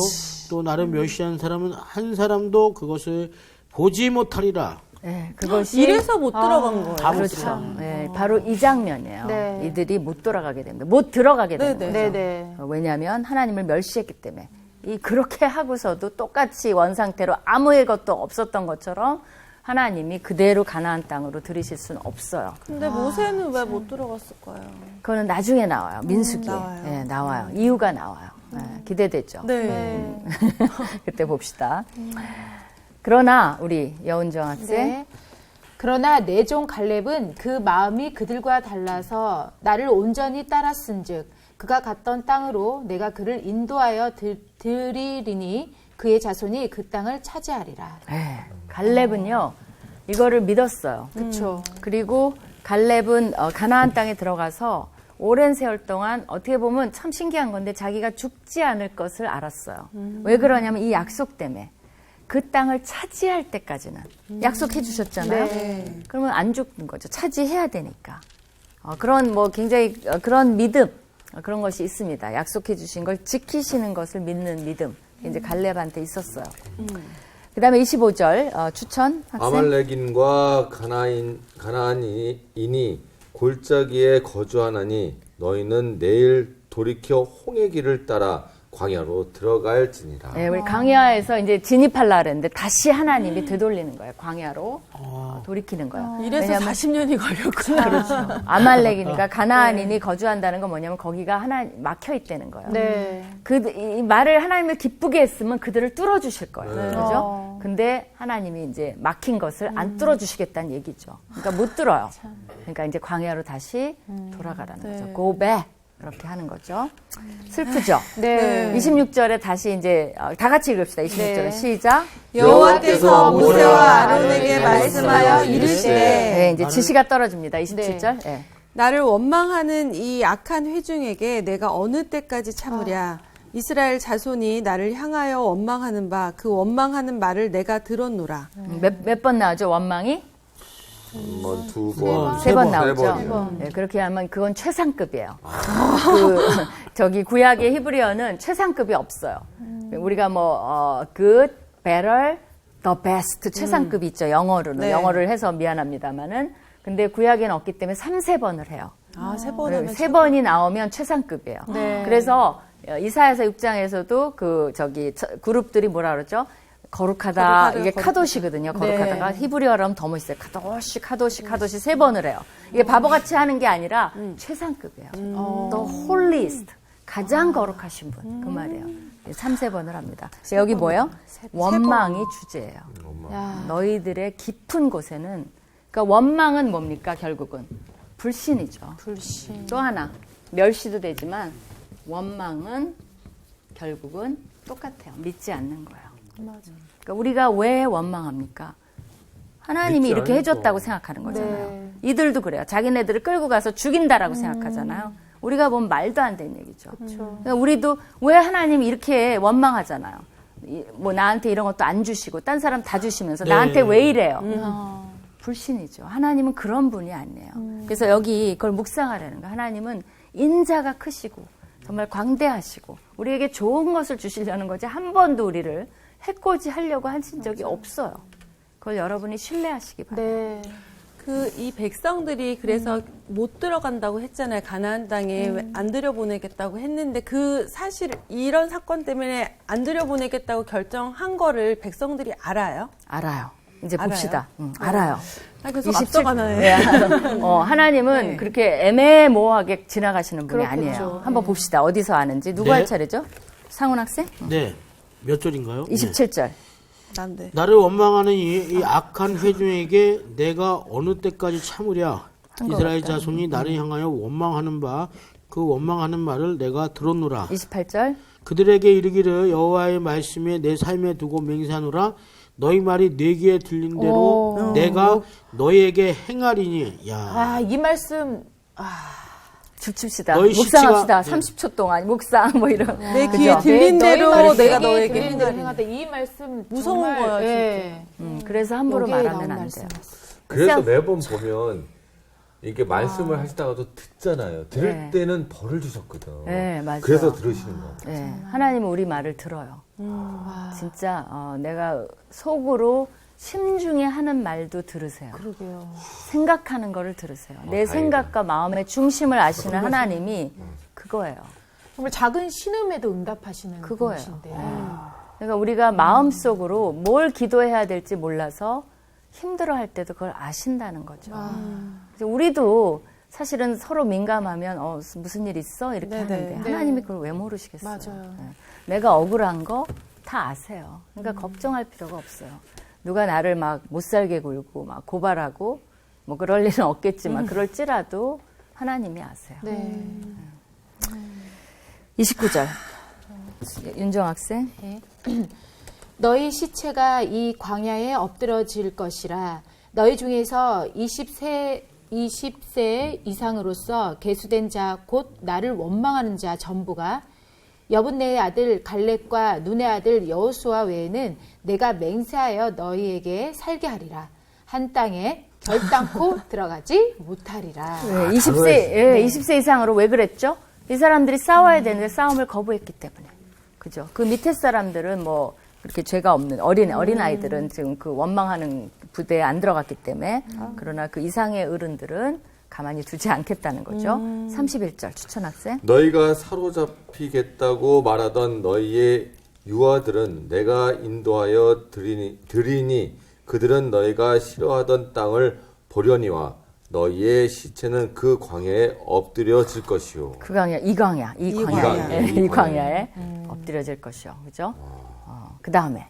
또 나를 멸시한 사람은 한 사람도 그것을 보지 못하리라. 네, 그것이 이래서 못 들어간 거예요. 다 못 그렇죠. 들어간 네, 바로 이 장면이에요. 네. 이들이 못 돌아가게 됩니다. 못 들어가게 되는 네, 거죠. 네, 네. 왜냐하면 하나님을 멸시했기 때문에 그렇게 하고서도 똑같이 원상태로 아무 것도 없었던 것처럼 하나님이 그대로 가나안 땅으로 들이실 수는 없어요. 근데 모세는 왜 못 들어갔을까요? 그거는 나중에 나와요. 민수기에. 나와요. 네, 나와요. 이유가 나와요. 네, 기대되죠. 네. 그때 봅시다. 그러나 우리 여운정 학생. 네. 그러나 내 종 갈렙은 그 마음이 그들과 달라서 나를 온전히 따랐은즉 그가 갔던 땅으로 내가 그를 인도하여 드리리니 그의 자손이 그 땅을 차지하리라. 네, 갈렙은요 이거를 믿었어요. 그렇죠. 그리고 갈렙은 가나안 땅에 들어가서 오랜 세월 동안 어떻게 보면 참 신기한 건데 자기가 죽지 않을 것을 알았어요. 왜 그러냐면 이 약속 때문에 그 땅을 차지할 때까지는 약속해 주셨잖아요. 네. 그러면 안 죽는 거죠. 차지해야 되니까. 그런 뭐 굉장히 그런 믿음 그런 것이 있습니다. 약속해 주신 걸 지키시는 것을 믿는 믿음 이제 갈렙한테 있었어요. 그다음에 25절 추천 학생. 아말렉인과 가나안인이 골짜기에 거주하나니 너희는 내일 돌이켜 홍해 길을 따라 광야로 들어갈지니라. 네, 우리 광야에서 이제 진입하려고 했는데 다시 하나님이 되돌리는 거예요. 광야로 돌이키는 거예요. 이래서 왜냐하면 40년이 걸렸구나. 그렇죠. 아말렉이니까 가나안인이 거주한다는 건 뭐냐면 거기가 하나 막혀 있다는 거예요. 네. 이 말을 하나님을 기쁘게 했으면 그들을 뚫어 주실 거예요. 네. 그죠? 근데 하나님이 이제 막힌 것을 안 뚫어 주시겠다는 얘기죠. 그러니까 못 뚫어요. 그러니까 이제 광야로 다시 돌아가라는 거죠. Go back. 그렇게 하는 거죠. 슬프죠? 네. 26절에 다시 이제 다 같이 읽읍시다. 26절에 네. 시작. 여호와께서 모세와 아론에게 말씀하여 이르시되 네, 이제 지시가 떨어집니다. 27절. 네. 나를 원망하는 이 악한 회중에게 내가 어느 때까지 참으랴. 이스라엘 자손이 나를 향하여 원망하는 바 그 원망하는 말을 내가 들었노라. 몇 번 나오죠? 원망이? 한번, 두 번, 세 번 세 나오죠. 번이요. 네, 그렇게 하면 그건 최상급이에요. 저기 구약의 히브리어는 최상급이 없어요. 우리가 good, better, the best 최상급이 있죠. 영어로는. 네. 영어를 해서 미안합니다만은. 근데 구약에는 없기 때문에 3-3번을 해요. 아, 3번 하면 3번이 나오면 최상급이에요. 네. 그래서 이사야서 6장에서도 그룹들이 뭐라 그러죠? 거룩하다. 이게 카도시거든요. 거룩하다가 네. 히브리어로 하면 더 멋있어요. 카도시, 카도시, 카도시 3번을 해요. 이게 바보같이 하는 게 아니라 최상급이에요. The holiest. 가장 거룩하신 분. 그 말이에요. 3-3번을 합니다. 여기 뭐예요? 원망이 주제예요. 야. 너희들의 깊은 곳에는, 그러니까 원망은 뭡니까? 결국은 불신이죠. 불신. 또 하나, 멸시도 되지만 원망은 결국은 똑같아요. 믿지 않는 거예요. 그러니까 우리가 왜 원망합니까? 하나님이 믿지 이렇게 않으니까. 해줬다고 생각하는 거잖아요. 네. 이들도 그래요. 자기네들을 끌고 가서 죽인다라고 생각하잖아요. 우리가 보면 말도 안 되는 얘기죠. 그러니까 우리도 왜 하나님이 이렇게 원망하잖아요. 뭐 나한테 이런 것도 안 주시고 딴 사람 다 주시면서 네. 나한테 왜 이래요? 불신이죠. 하나님은 그런 분이 아니에요. 그래서 여기 그걸 묵상하라는 거예요. 하나님은 인자가 크시고 정말 광대하시고 우리에게 좋은 것을 주시려는 거지 한 번도 우리를 해코지 하려고 하신 적이 없어요. 그걸 여러분이 신뢰하시기 바랍니다. 네. 그 이 백성들이 그래서 못 들어간다고 했잖아요. 가나안 땅에 안 들여보내겠다고 했는데 그 사실 이런 사건 때문에 안 들여보내겠다고 결정한 거를 백성들이 알아요? 알아요. 이제 알아요? 봅시다. 알아요. 계속 27 앞서가나요? 네. 하나님은 네. 그렇게 애매모호하게 지나가시는 분이 그렇겠죠. 아니에요. 한번 봅시다. 어디서 아는지. 누구 네. 할 차례죠? 상훈 학생? 네. 몇 절인가요? 네. 27절. 난데. 나를 원망하는 이 악한 회중에게 내가 어느 때까지 참으랴. 이스라엘 자손이 나를 향하여 원망하는 바 그 원망하는 말을 내가 들었노라. 28절. 그들에게 이르기를 여호와의 말씀에 내 삶에 두고 맹세하노라. 너희 말이 내 귀에 들린 대로 내가 너희에게 행하리니. 야. 아, 이 말씀 줍칩시다. 너희 묵상합시다. 시체가- 30초 동안 묵상 뭐 이런. 내 그죠? 귀에 들린 네, 대로 너희 내가 말이 너에게 들린 대로 행하리니. 행하다. 이 말씀 무서운 정말, 거야, 진짜. 예. 그래서 함부로 여기에 말하면 나온 안 말씀. 돼요. 그래서 매번 보면 이게 말씀을 하시다가도 듣잖아요. 들을 네. 때는 벌을 주셨거든. 네, 맞아요. 그래서 들으시는 거. 네, 하나님은 우리 말을 들어요. 진짜 내가 속으로 심중에 하는 말도 들으세요. 그러게요. 생각하는 거를 들으세요. 내 다행이다. 생각과 마음의 중심을 아시는 하나님이 그거예요. 정말 작은 신음에도 응답하시는 그거예요. 분이신데. 그러니까 우리가 마음속으로 뭘 기도해야 될지 몰라서 힘들어할 때도 그걸 아신다는 거죠. 그래서 우리도 사실은 서로 민감하면 무슨 일 있어? 이렇게 네네. 하는데 하나님이 그걸 왜 모르시겠어요? 맞아요. 네. 내가 억울한 거 다 아세요. 그러니까 걱정할 필요가 없어요. 누가 나를 막 못살게 굴고 막 고발하고 뭐 그럴 일은 없겠지만 그럴지라도 하나님이 아세요. 네. 29절. 윤정 학생. 너희 시체가 이 광야에 엎드러질 것이라. 너희 중에서 20세 이상으로서 계수된 자 곧 나를 원망하는 자 전부가 여분네의 아들 갈렙과 눈의 아들 여호수아 외에는 내가 맹세하여 너희에게 살게 하리라. 한 땅에 결단코 들어가지 못하리라. 네, 20세 이상으로 왜 그랬죠? 이 사람들이 싸워야 되는데 싸움을 거부했기 때문에. 그죠? 그 밑에 사람들은 뭐 그렇게 죄가 없는 어린 아이들은 지금 그 원망하는 부대에 안 들어갔기 때문에 그러나 그 이상의 어른들은 가만히 두지 않겠다는 거죠. 31절 추천 학생. 너희가 사로잡히겠다고 말하던 너희의 유아들은 내가 인도하여 드리니 그들은 너희가 싫어하던 땅을 보려니와 너희의 시체는 그 광야에 엎드려질 것이요. 그 광야, 이 광야에 이 광야에 엎드려질 것이요. 그죠? 그 다음에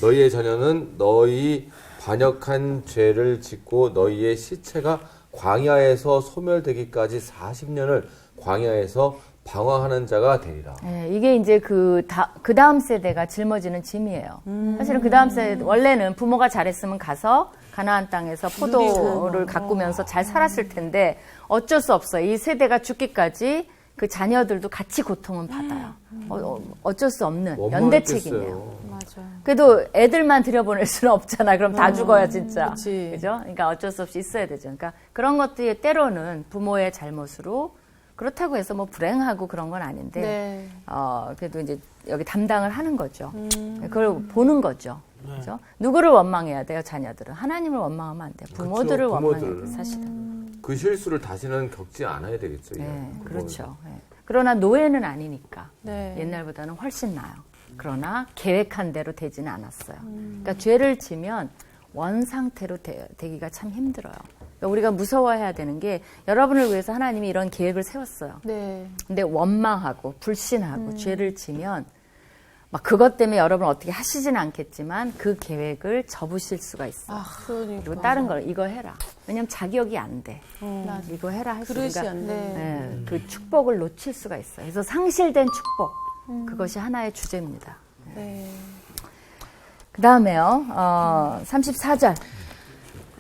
너희의 자녀는 너희 반역한 죄를 짓고 너희의 시체가 광야에서 소멸되기까지 40년을 광야에서 방황하는 자가 되리라. 네, 이게 이제 그 다음 세대가 짊어지는 짐이에요. 사실은 그 다음 세대, 원래는 부모가 잘했으면 가서 가나안 땅에서 포도를 가꾸면서 잘 살았을 텐데 어쩔 수 없어요. 이 세대가 죽기까지 그 자녀들도 같이 고통은 받아요. 어쩔 수 없는 연대 책임이에요. 맞아. 그래도 애들만 들여보낼 수는 없잖아. 그럼 다 죽어야 진짜. 그치. 그죠? 그러니까 어쩔 수 없이 있어야 되죠. 그러니까 그런 것들이 때로는 부모의 잘못으로 그렇다고 해서 뭐 불행하고 그런 건 아닌데, 네. 그래도 이제 여기 담당을 하는 거죠. 그걸 보는 거죠. 그죠? 누구를 원망해야 돼요, 자녀들은? 하나님을 원망하면 안 돼요. 부모들을 그렇죠, 원망해야 부모들을. 돼요, 사실은. 그 실수를 다시는 겪지 않아야 되겠죠. 네, 그거. 그렇죠. 네. 그러나 노예는 아니니까. 네. 옛날보다는 훨씬 나아요. 그러나 계획한 대로 되지는 않았어요. 그러니까 죄를 지면 원상태로 되기가 참 힘들어요. 그러니까 우리가 무서워해야 되는 게 여러분을 위해서 하나님이 이런 계획을 세웠어요. 네. 근데 원망하고 불신하고 죄를 지면 막 그것 때문에 여러분 어떻게 하시진 않겠지만 그 계획을 접으실 수가 있어요. 그러니까. 그리고 다른 걸 이거 해라. 왜냐면 자격이 안 돼. 이거 해라 할 그릇이 수가 안 돼. 네. 그 축복을 놓칠 수가 있어요. 그래서 상실된 축복 그것이 하나의 주제입니다. 네. 그 다음에요. 34절.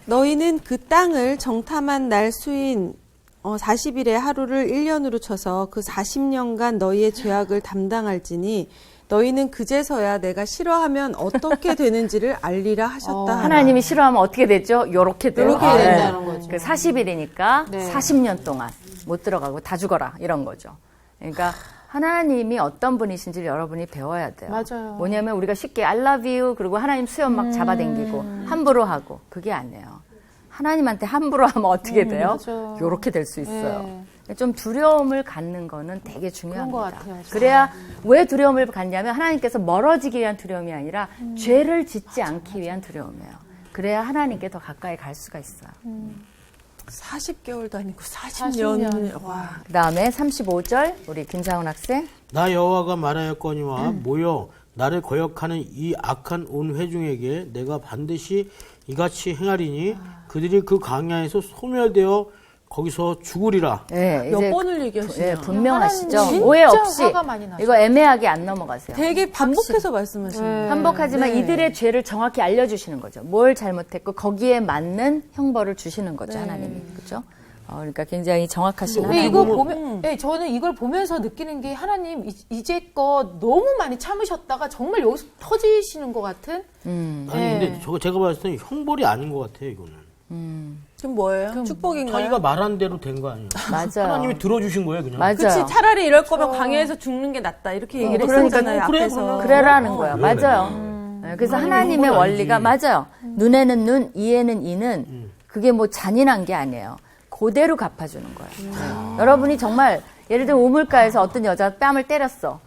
너희는 그 땅을 정탐한 날 수인 40일의 하루를 1년으로 쳐서 그 40년간 너희의 죄악을 담당할지니 너희는 그제서야 내가 싫어하면 어떻게 되는지를 알리라 하셨다. 하나님이 싫어하면 어떻게 되죠? 요렇게 돼요. 요렇게 된다는 거죠. 그 40일이니까 네. 40년 동안 못 들어가고 다 죽어라 이런 거죠. 그러니까 하나님이 어떤 분이신지를 여러분이 배워야 돼요. 맞아요. 뭐냐면 우리가 쉽게 I love you 그리고 하나님 수염 막 잡아당기고 함부로 하고 그게 아니에요. 하나님한테 함부로 하면 어떻게 돼요? 맞아요. 요렇게 될 수 있어요. 네. 좀 두려움을 갖는 거는 되게 중요합니다. 그런 것 같아요, 진짜. 그래야 왜 두려움을 갖냐면 하나님께서 멀어지기 위한 두려움이 아니라 죄를 짓지 않기 위한 두려움이에요. 그래야 하나님께 더 가까이 갈 수가 있어요. 40개월 다니고 40년. 와. 그 다음에 35절 우리 김상훈 학생. 나 여호와가 말하였거니와 모여 나를 거역하는 이 악한 온 회중에게 내가 반드시 이같이 행하리니 그들이 그 광야에서 소멸되어 거기서 죽으리라. 네, 몇 이제 번을 얘기하시냐. 네, 분명하시죠. 하나님 오해 진짜 없이 화가 많이 나죠. 이거 애매하게 안 넘어가세요. 되게 반복해서 말씀하시는 반복하지만 네. 이들의 죄를 정확히 알려주시는 거죠. 뭘 잘못했고 거기에 맞는 형벌을 주시는 거죠. 하나님이. 그렇죠? 그러니까 굉장히 정확하신 근데 하나님. 이거 보면, 네, 저는 이걸 보면서 느끼는 게 하나님 이제껏 너무 많이 참으셨다가 정말 여기서 터지시는 것 같은. 아니 네. 근데 제가 봤을 때는 형벌이 아닌 것 같아요 이거는. 그럼 뭐예요? 축복인가요? 자기가 말한 대로 된 거 아니에요? 맞아요. 하나님이 들어주신 거예요 그냥. 맞아요. 그치, 차라리 이럴 거면 광야에서 죽는 게 낫다. 이렇게 얘기를 그러니까 했었잖아요, 그래, 앞에서. 그러면 그래라는 거야. 그러네. 맞아요. 네, 그래서 하나님의 형벌이 원리가 아니지. 맞아요. 눈에는 눈, 이에는 이는 그게 뭐 잔인한 게 아니에요. 그대로 갚아주는 거예요. 네. 여러분이 정말 예를 들면 우물가에서 어떤 여자가 뺨을 때렸어.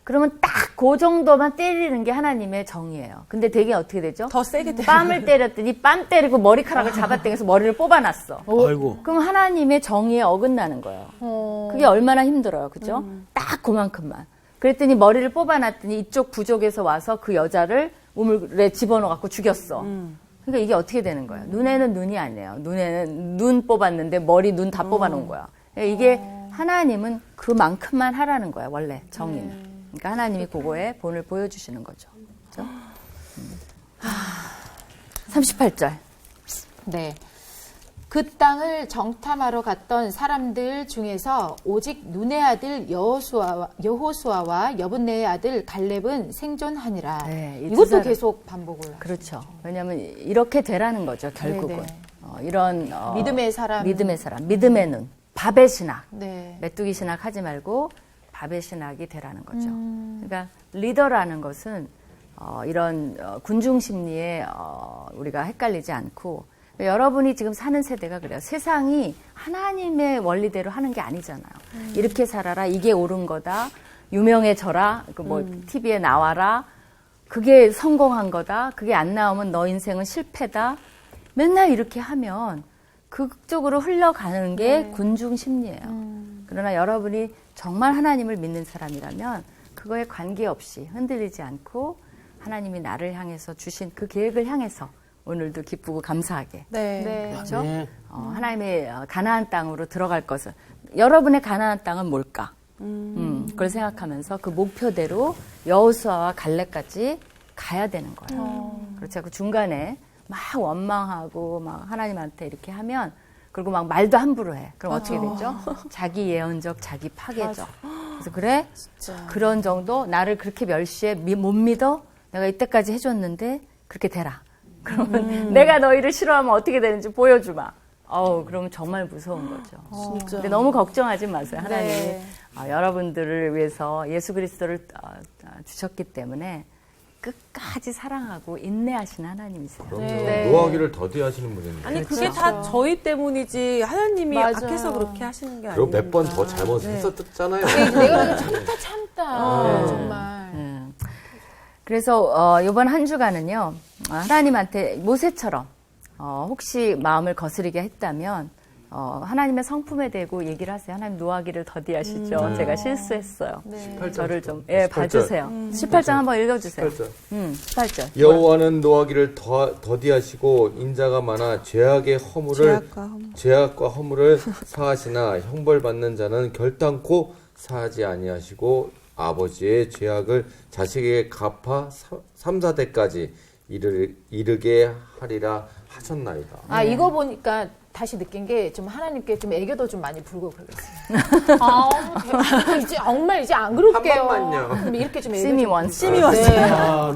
그러면 딱 그 정도만 때리는 게 하나님의 정의예요. 근데 되게 어떻게 되죠? 더 세게 때려. 뺨을 때렸더니 뺨 때리고 머리카락을 잡아당겨서 머리를 뽑아놨어. 아이고. 그럼 하나님의 정의에 어긋나는 거예요. 그게 얼마나 힘들어요. 그죠? 딱 그만큼만. 그랬더니 머리를 뽑아놨더니 이쪽 부족에서 와서 그 여자를 우물에 집어넣어갖고 죽였어. 그러니까 이게 어떻게 되는 거예요? 눈에는 눈이 아니에요. 눈에는 눈 뽑았는데 머리 눈 다 뽑아놓은 거야. 이게 하나님은 그만큼만 하라는 거야. 원래 정의는. 그러니까 하나님이 그거에 본을 보여주시는 거죠. 그렇죠? 38절. 네. 그 땅을 정탐하러 갔던 사람들 중에서 오직 눈의 아들 여호수아와 여분네의 아들 갈렙은 생존하니라. 네, 이 두 이것도 사람. 계속 반복을. 그렇죠. 왜냐하면 이렇게 되라는 거죠. 결국은. 네, 네. 이런 믿음의 사람. 믿음의 사람, 믿음의 눈, 밥의 신학. 네. 메뚜기 신학 하지 말고 밥의 신학이 되라는 거죠. 그러니까 리더라는 것은 이런 군중 심리에 우리가 헷갈리지 않고 여러분이 지금 사는 세대가 그래요. 세상이 하나님의 원리대로 하는 게 아니잖아요. 이렇게 살아라, 이게 옳은 거다, 유명해져라, TV에 나와라, 그게 성공한 거다, 그게 안 나오면 너 인생은 실패다. 맨날 이렇게 하면 그쪽으로 흘러가는 게 군중 심리예요. 그러나 여러분이 정말 하나님을 믿는 사람이라면 그거에 관계없이 흔들리지 않고 하나님이 나를 향해서 주신 그 계획을 향해서 오늘도 기쁘고 감사하게 네. 네. 그렇죠? 네. 하나님의 가나안 땅으로 들어갈 것은 여러분의 가나안 땅은 뭘까? 그걸 생각하면서 그 목표대로 여호수아와 갈렙까지 가야 되는 거예요. 그렇지 않고 중간에 막 원망하고 막 하나님한테 이렇게 하면 그리고 막 말도 함부로 해. 그럼 어떻게 되죠? 자기 예언적, 자기 파괴적. 그래서 그래? 그런 정도 나를 그렇게 멸시해 못 믿어? 내가 이때까지 해줬는데 그렇게 되라. 그러면 내가 너희를 싫어하면 어떻게 되는지 보여주마. 그러면 정말 무서운 거죠. 진짜. 근데 너무 걱정하지 마세요. 하나님이 네. 여러분들을 위해서 예수 그리스도를 주셨기 때문에 끝까지 사랑하고 인내하시는 하나님이세요. 그럼요. 네. 노하기를 더디하시는 분인데. 아니, 그게 다 저희 때문이지 하나님이 맞아요. 악해서 그렇게 하시는 게 그리고 아니니까. 몇 번 더 잘못했었잖아요. 내가 참다. 네. 정말. 그래서 이번 한 주간은요. 하나님한테 모세처럼 혹시 마음을 거스르게 했다면 하나님의 성품에 대고 얘기를 하세요. 하나님 노하기를 더디하시죠. 제가 실수했어요. 저를 좀 봐주세요. 18장 한번 읽어주세요. 18절. 여호와는 노하기를 더디하시고 인자가 많아 죄악과 허물을 사하시나 형벌받는 자는 결단코 사하지 아니하시고 아버지의 죄악을 자식에게 갚아 3, 4대까지 이르게 하리라 하셨나이다. 이거 보니까 다시 느낀 게 좀 하나님께 좀 애교도 좀 많이 부르고 그러겠어요. 이제 정말 이제 안 그럴게요. 한 번만요. 이렇게 좀 애교 심이 좀 원스. 루켓이요.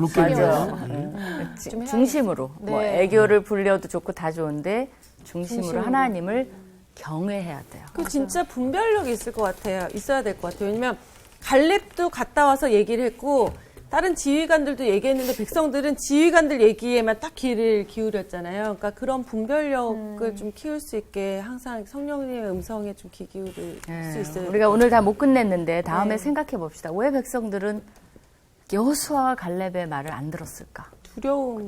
좀 중심으로. 뭐 네. 애교를 불려도 좋고 다 좋은데 중심으로 하나님을 경외해야 돼요. 그 진짜 분별력이 있을 것 같아요. 있어야 될 것 같아요. 왜냐면 갈렙도 갔다 와서 얘기를 했고 다른 지휘관들도 얘기했는데 백성들은 지휘관들 얘기에만 딱 귀를 기울였잖아요. 그러니까 그런 분별력을 좀 키울 수 있게 항상 성령님의 음성에 좀 귀 기울일 수 있어요. 우리가 오늘 다 못 끝냈는데 다음에 생각해 봅시다. 왜 백성들은 여호수아와 갈렙의 말을 안 들었을까? 두려움.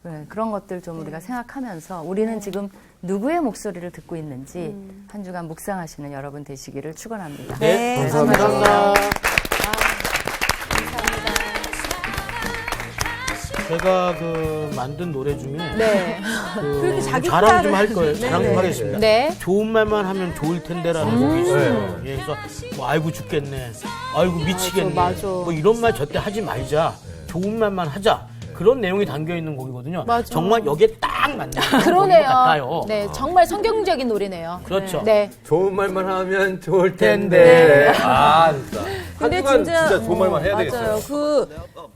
네, 그런 것들 좀 우리가 생각하면서 우리는 지금 누구의 목소리를 듣고 있는지 한 주간 묵상하시는 여러분 되시기를 축원합니다. 네, 감사합니다. 제가 그 만든 노래 중에 그렇게 자기 자랑 좀 PR 을 할 거예요. 자랑 좀 하겠습니다. 네. 좋은 말만 하면 좋을 텐데라는 곡이 있어요. 예, 그래서 뭐 아이고 죽겠네, 아이고 미치겠네, 맞아. 뭐 이런 말 절대 하지 말자. 좋은 말만 하자. 그런 내용이 담겨 있는 곡이거든요. 정말 여기에 딱 맞는 곡 같아요. 네, 정말 성경적인 노래네요. 그렇죠. 네. 좋은 말만 하면 좋을 텐데. 진짜. 근데 하지만 진짜 좋은 말만 해야 맞아요. 되겠어요. 그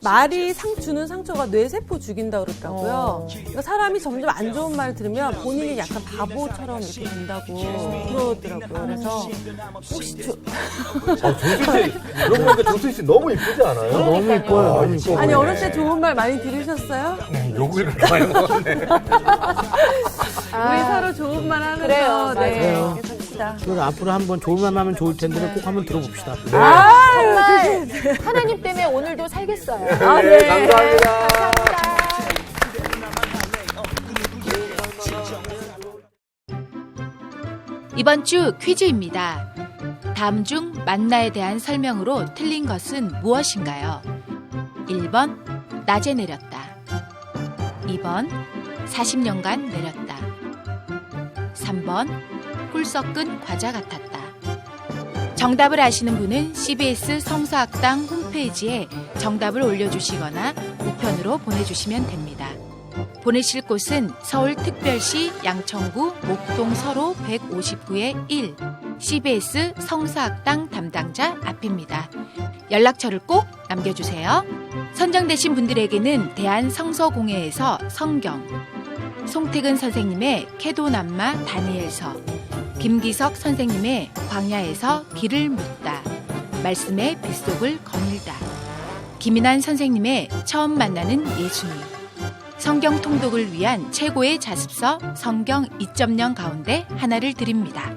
말이 주는 상처가 뇌세포 죽인다 그러더라고요. 그러니까 사람이 점점 안 좋은 말 들으면 본인이 약간 바보처럼 이렇게 된다고 그러더라고요. 그래서 혹시 정순 씨, 이런 거니까 정순 씨 너무 이쁘지 않아요? 너무 이뻐요. 너무 이뻐. 아니 어릴 때 좋은 말 많이 들으셨어요? 욕을 그렇게 많이 먹었네. 우리 서로 좋은 말 하면서 그래요. 네. 맞아요. 이렇게 삽시다. 그래서 앞으로 한번 좋은 말만 하면 좋을 텐데 꼭 한번 들어봅시다. 정말 하나님 때문에 오늘도 살겠어요. 네, 감사합니다. 이번 주 퀴즈입니다. 다음 중 만나에 대한 설명으로 틀린 것은 무엇인가요? 1번 낮에 내렸다. 2번 40년간 내렸다. 3번 꿀 섞은 과자 같았다. 정답을 아시는 분은 CBS 성서학당 홈페이지에 정답을 올려주시거나 우편으로 보내주시면 됩니다. 보내실 곳은 서울특별시 양천구 목동서로 159-1 CBS 성서학당 담당자 앞입니다. 연락처를 꼭 남겨주세요. 선정되신 분들에게는 대한성서공회에서 성경, 송태근 선생님의 캐도남마 다니엘서, 김기석 선생님의 광야에서 길을 묻다, 말씀의 빗속을 거닐다, 김인환 선생님의 처음 만나는 예수님, 성경 통독을 위한 최고의 자습서 성경 2.0 가운데 하나를 드립니다.